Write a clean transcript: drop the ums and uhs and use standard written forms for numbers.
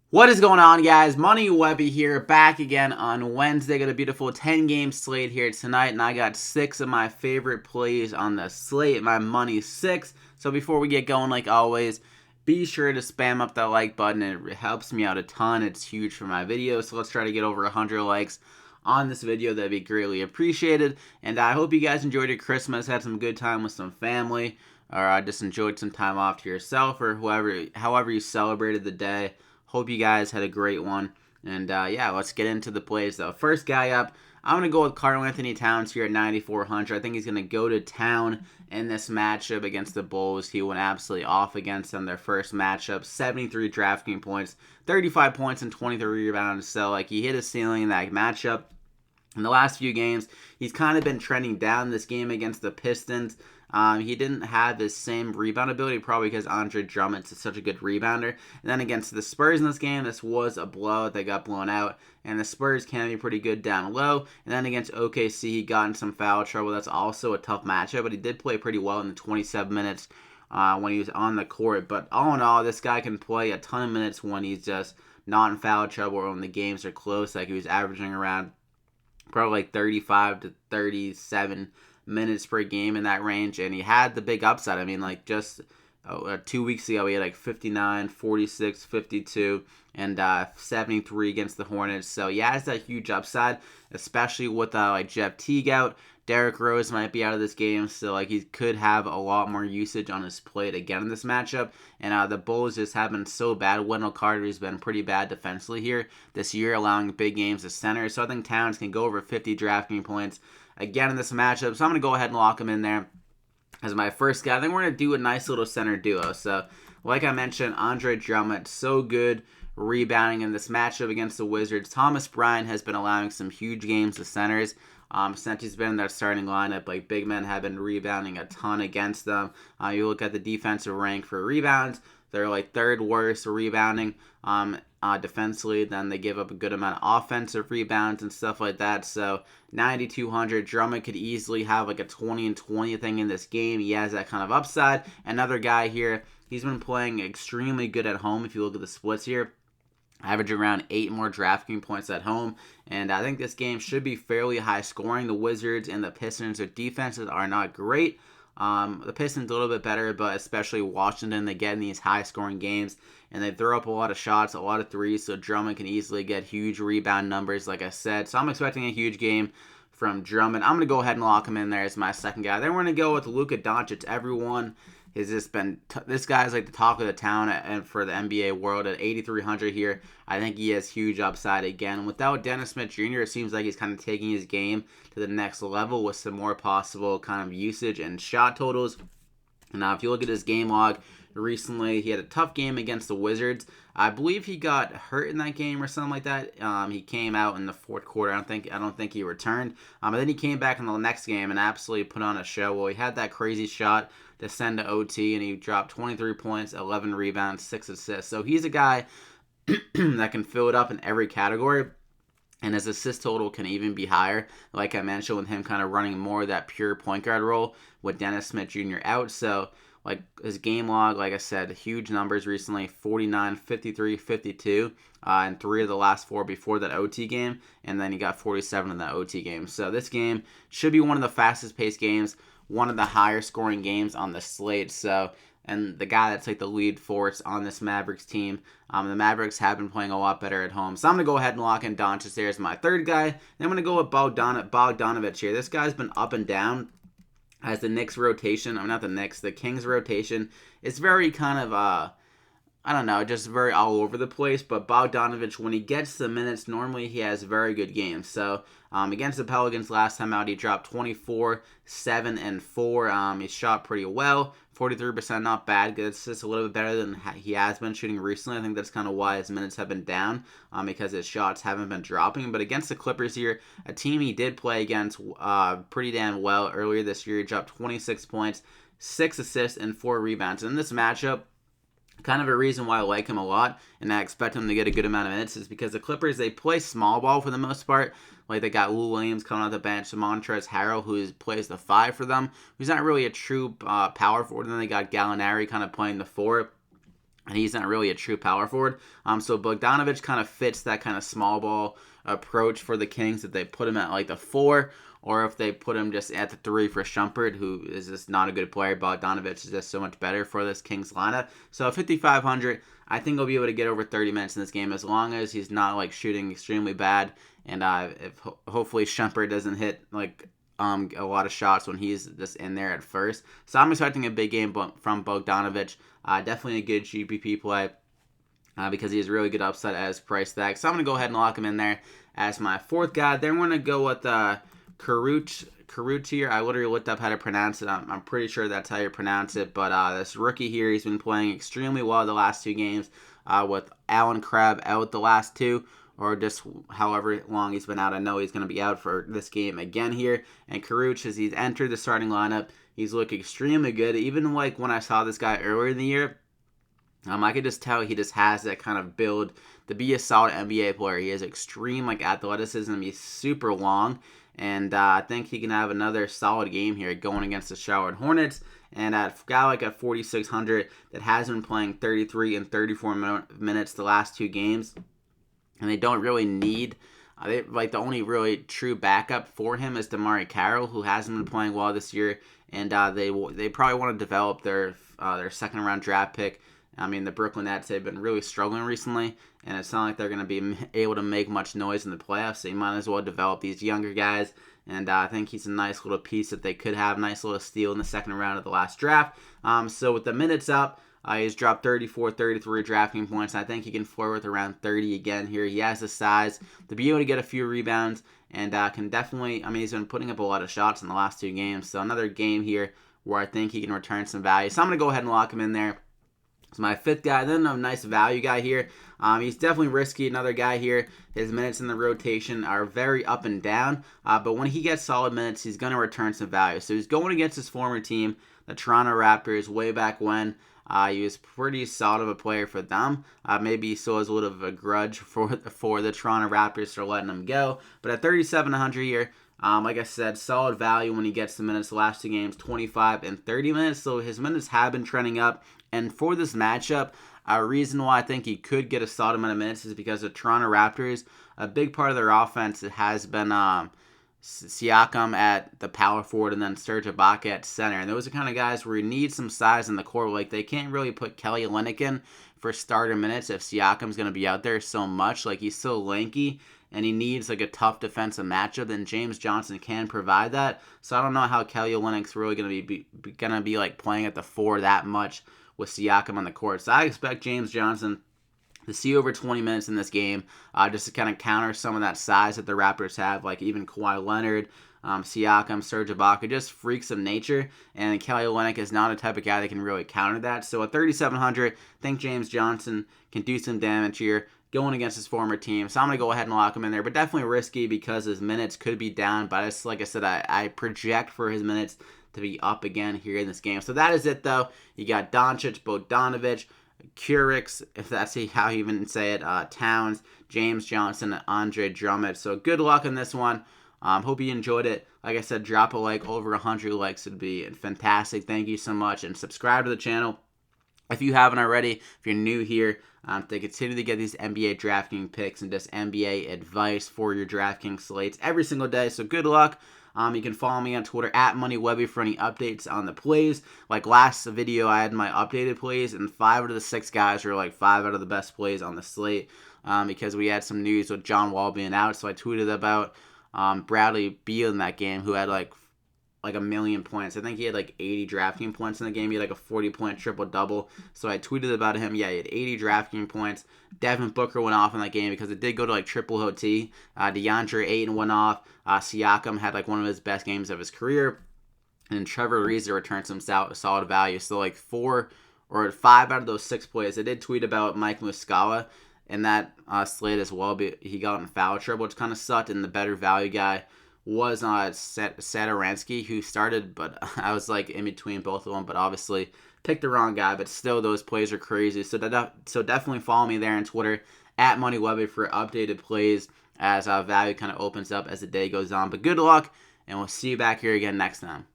What is going on, guys? Money Webby here, back again on Wednesday. Got a beautiful 10-game slate here tonight, and I got 6 of my favorite plays on the slate. My money 6. So before we get going, like always, be sure to spam up that like button. It helps me out a ton. It's huge for my videos. So let's try to get over 100 likes on this video. That'd be greatly appreciated. And I hope you guys enjoyed your Christmas, had some good time with some family, or just enjoyed some time off to yourself, or however you celebrated the day. Hope you guys had a great one. And yeah, let's get into the plays though. First guy up, I'm going to go with Karl-Anthony Towns here at 9,400. I think he's going to go to town in this matchup against the Bulls. He went absolutely off against them their first matchup. 73 DraftKings points, 35 points, and 23 rebounds. So like he hit a ceiling in that matchup. In the last few games, he's kind of been trending down. This game against the Pistons, he didn't have the same rebound ability, probably because Andre Drummond is such a good rebounder. And then against the Spurs in this game, this was a blowout. They got blown out, and the Spurs can be pretty good down low. And then against OKC, he got in some foul trouble. That's also a tough matchup, but he did play pretty well in the 27 minutes when he was on the court. But all in all, this guy can play a ton of minutes when he's just not in foul trouble or when the games are close. Like he was averaging around probably like 35 to 37 minutes per game in that range, and he had the big upside. I mean, like just 2 weeks ago, he had like 59, 46, 52, and 73 against the Hornets. So he has that huge upside, especially with like Jeff Teague out. Derrick Rose might be out of this game, so like he could have a lot more usage on his plate again in this matchup. And the Bulls just have been so bad. Wendell Carter's been pretty bad defensively here this year, allowing big games to center. So I think Towns can go over 50 DraftKings points again in this matchup. So I'm going to go ahead and lock him in there as my first guy. I think we're going to do a nice little center duo. So like I mentioned, Andre Drummond, so good rebounding in this matchup against the Wizards. Thomas Bryant has been allowing some huge games to centers. Since he's been in their starting lineup, like big men have been rebounding a ton against them. You look at the defensive rank for rebounds, they're like third worst rebounding defensively. Then they give up a good amount of offensive rebounds and stuff like that. So 9,200, Drummond could easily have like a 20 and 20 thing in this game. He has that kind of upside. Another guy here, he's been playing extremely good at home if you look at the splits here. Averaging around 8 more DraftKings points at home. And I think this game should be fairly high scoring. The Wizards and the Pistons, their defenses are not great. The Pistons a little bit better, but especially Washington, they get in these high scoring games and they throw up a lot of shots, a lot of threes, so Drummond can easily get huge rebound numbers, like I said. So I'm expecting a huge game from Drummond. I'm going to go ahead and lock him in there as my second guy. Then we're going to go with Luka Doncic. Everyone has just been this guy's like the talk of the town and for the NBA world at 8,300 here. I think he has huge upside again. Without Dennis Smith Jr., it seems like he's kind of taking his game to the next level with some more possible kind of usage and shot totals. And now if you look at his game log recently, he had a tough game against the Wizards. I believe he got hurt in that game or something like that. He came out in the fourth quarter. I don't think he returned. But then he came back in the next game and absolutely put on a show. Well, he had that crazy shot to send to OT, and he dropped 23 points, 11 rebounds, 6 assists. So he's a guy that can fill it up in every category. And his assist total can even be higher, like I mentioned, with him kind of running more of that pure point guard role with Dennis Smith Jr. out. So like his game log, like I said, huge numbers recently, 49, 53, 52, and 3 of the last 4 before that OT game, and then he got 47 in that OT game. So this game should be one of the fastest paced games, one of the higher scoring games on the slate. So, and the guy that's like the lead force on this Mavericks team, the Mavericks have been playing a lot better at home. So I'm going to go ahead and lock in Doncic there as my third guy. Then I'm going to go with Bogdanovich here. This guy's been up and down as the Knicks rotation. I'm not the Knicks, the Kings rotation. It's very kind of, I don't know, just very all over the place. But Bogdanovich, when he gets the minutes, normally he has very good games. So against the Pelicans last time out, he dropped 24, 7, and 4. He shot pretty well. 43%, not bad. It's just a little bit better than he has been shooting recently. I think that's kind of why his minutes have been down, because his shots haven't been dropping. But against the Clippers here, a team he did play against pretty damn well earlier this year, he dropped 26 points, 6 assists, and 4 rebounds. In this matchup, kind of a reason why I like him a lot, and I expect him to get a good amount of minutes, is because the Clippers, they play small ball for the most part. Like, they got Lou Williams coming off the bench, Montrezl Harrell, who plays the 5 for them, who's not really a true power forward. And then they got Gallinari kind of playing the 4. and he's not really a true power forward. So Bogdanovich kind of fits that kind of small ball approach for the Kings if they put him at like the 4, or if they put him just at the 3 for Shumpert, who is just not a good player. Bogdanovich is just so much better for this Kings lineup. So 5,500, I think he'll be able to get over 30 minutes in this game as long as he's not like shooting extremely bad, and if hopefully Shumpert doesn't hit like a lot of shots when he's just in there at first. So I'm expecting a big game from Bogdanovich. Definitely a good GPP play because he has really good upside as price tag. So I'm going to go ahead and lock him in there as my 4th guy. Then we're going to go with Kuru here. I literally looked up how to pronounce it. I'm pretty sure that's how you pronounce it. But this rookie here, he's been playing extremely well the last 2 games with Allen Crabbe out the last 2. Or just however long he's been out. I know he's going to be out for this game again here. And Karuch, as he's entered the starting lineup, he's looked extremely good. Even like when I saw this guy earlier in the year, I could just tell he just has that kind of build to be a solid NBA player. He has extreme like athleticism. He's super long. And I think he can have another solid game here going against the Charlotte Hornets. And a guy like at 4,600 that has been playing 33 and 34 minutes the last 2 games. And they don't really need, the only really true backup for him is DeMarre Carroll, who hasn't been playing well this year, and they probably want to develop their second round draft pick. I mean, the Brooklyn Nets, they've been really struggling recently, and it's not like they're going to be able to make much noise in the playoffs, so you might as well develop these younger guys, and I think he's a nice little piece that they could have, nice little steal in the second round of the last draft. So with the minutes up, he's dropped 34, 33 drafting points. I think he can flirt with around 30 again here. He has the size to be able to get a few rebounds and can definitely, he's been putting up a lot of shots in the last 2 games. So another game here where I think he can return some value. So I'm going to go ahead and lock him in there. So my 5th guy, then a nice value guy here. He's definitely risky. Another guy here. His minutes in the rotation are very up and down. But when he gets solid minutes, he's going to return some value. So he's going against his former team, the Toronto Raptors, way back when. He was pretty solid of a player for them. Maybe he still has a little of a grudge for the Toronto Raptors for letting him go. But at 3,700 here, like I said, solid value when he gets the minutes. The last 2 games, 25 and 30 minutes. So his minutes have been trending up. And for this matchup, a reason why I think he could get a solid amount of minutes is because the Toronto Raptors, a big part of their offense has been Siakam at the power forward and then Serge Ibaka at center. And those are kind of guys where you need some size in the court. Like, they can't really put Kelly Olynyk in for starter minutes if Siakam's going to be out there so much. Like, he's so lanky and he needs like a tough defensive matchup, and James Johnson can provide that. So I don't know how Kelly Olynyk's really going to be like playing at the 4 that much with Siakam on the court. So I expect James Johnson to see over 20 minutes in this game, just to kind of counter some of that size that the Raptors have, like even Kawhi Leonard, Siakam, Serge Ibaka, just freaks of nature, and Kelly Olynyk is not a type of guy that can really counter that. So at 3,700, I think James Johnson can do some damage here going against his former team. So I'm going to go ahead and lock him in there, but definitely risky because his minutes could be down. But just like I said, I project for his minutes to be up again here in this game. So that is it, though. You got Doncic, Bogdanovich, Kurix, if that's how you even say it, Towns, James Johnson, and Andre Drummond. So good luck on this one. Hope you enjoyed it. Like I said, drop a like. Over 100 likes would be fantastic. Thank you so much. And subscribe to the channel if you haven't already. If you're new here, to continue to get these NBA DraftKings picks and just NBA advice for your DraftKings slates every single day. So good luck. You can follow me on Twitter at MoneyWebby for any updates on the plays. Like last video, I had my updated plays, and 5 out of the 6 guys were like 5 out of the best plays on the slate because we had some news with John Wall being out. So I tweeted about Bradley Beal in that game, who had like a million points. I think he had like 80 DraftKings points in the game. He had like a 40-point triple-double. So I tweeted about him. Yeah, he had 80 DraftKings points. Devin Booker went off in that game because it did go to like triple OT. DeAndre Ayton went off. Siakam had like one of his best games of his career. And Trevor Ariza returned some solid value. So like 4 or 5 out of those 6 plays. I did tweet about Mike Muscala in that slate as well. But he got in foul trouble, which kind of sucked. And the better value guy was Satoransky, who started, but I was like in between both of them, but obviously picked the wrong guy. But still, those plays are crazy. So definitely follow me there on Twitter at MoneyWebby for updated plays as value kind of opens up as the day goes on. But good luck, and we'll see you back here again next time.